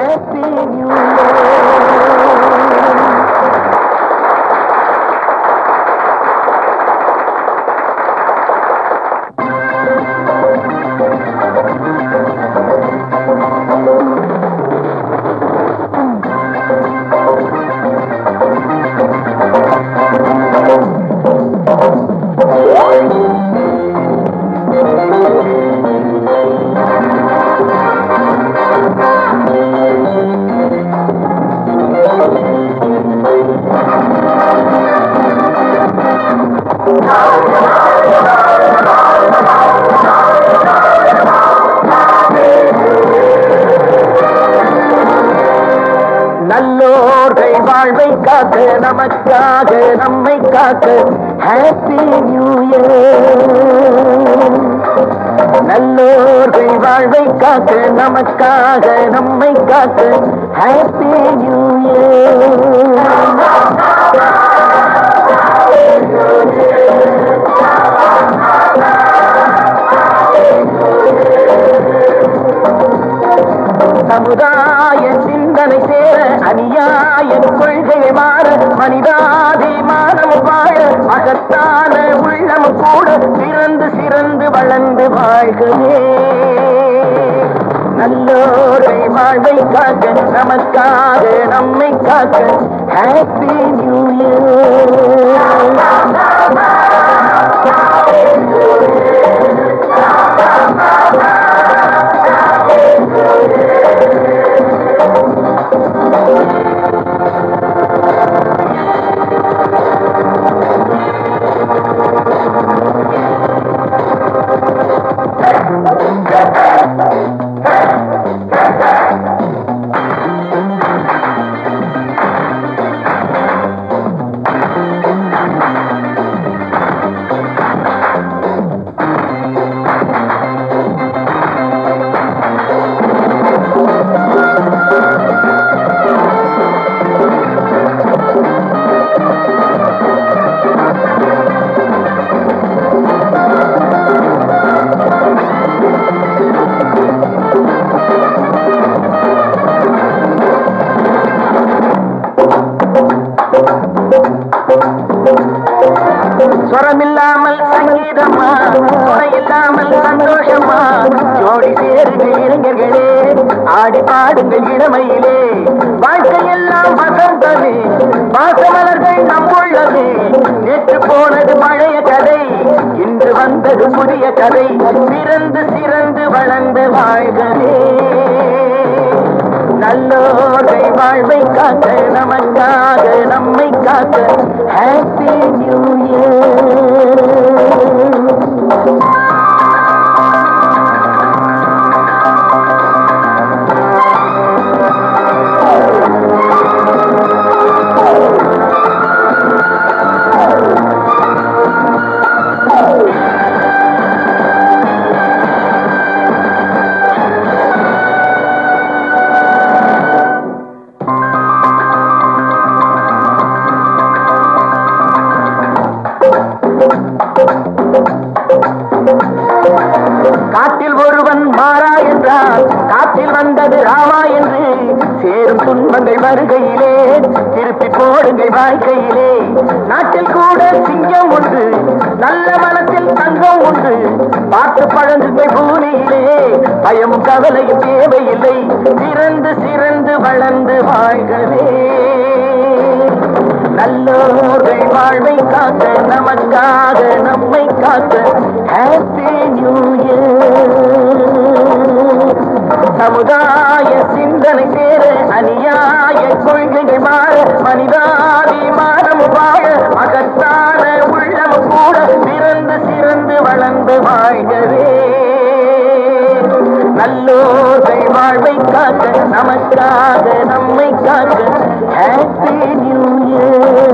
Happy new year. நல்லோர்கள் வாழ்வை காக்க நமக்காக நம்மை காக்க ஹாப்பி நியூ இயர். நல்லோர்கள் வாழ்வை காக்க நமக்காக நம்மை காக்க ஹாப்பி நியூ இயர். சமுதாய சிந்தனை சேர அநியாய கொள்கை மாற மனிதாபிமானம் வாழ மகத்தான உள்ளம் கூட சிறந்து சிறந்து வளர்ந்து வாழ்கவே. நல்லோரை வாழ்வை காக்க நமக்காக நம்மை காக்க ஹாப்பி நியூ இயர். ஸ்வரமில்லாமல் சங்கீதமா, துணையில்லாமல் சந்தோஷமா, ஜோடி சேருங்கள் இளைஞர்களே, ஆடி பாடுங்கள் இளமையிலே. வாழ்க்கையெல்லாம் வசந்தமே, பாசமலர்கள் நம்புள்ளதே. நேற்று போனது பழைய கதை, இன்று வந்தது புதிய கதை. சிறந்து சிறந்து வளர்ந்து வாழ்கவே. நல்லோரை வாழ்வை காக்க நமக்காக நம்மை காக்க ஹாப்பி நியூ இயர். காட்டில் ஒருவன் மாறா என்றால் காட்டில் வந்தது ராமா என்று. சேரும் துன்பங்கள் வருகையிலே திருப்பி போடுங்கள் வாழ்க்கையிலே. நாட்டில் கூட சிங்கம் உண்டு, நல்ல மனத்தில் தங்கம் உண்டு. பார்த்து பழங்குங்கள் பூமியிலே, பயமும் கவலையும் தேவையில்லை. சிறந்து சிறந்து வளர்ந்து வாழ்கவே. நல்லோர்கள் வாழ்வை காக்க நமக்காக நம்மை காக்க ஹாப்பி நியூ இயர். சமுதாய சிந்தனை சேர அநியாய கொள்கைகள் மாற மனிதாபிமானம் வாழ மகத்தான உள்ளம் கூட சிறந்து சிறந்து வளர்ந்து வாழ்கவே. நல்லோர்கள் வாழ்வை காக்க நமக்காக நம்மை காக்க ஹாப்பி நியூ இயர்.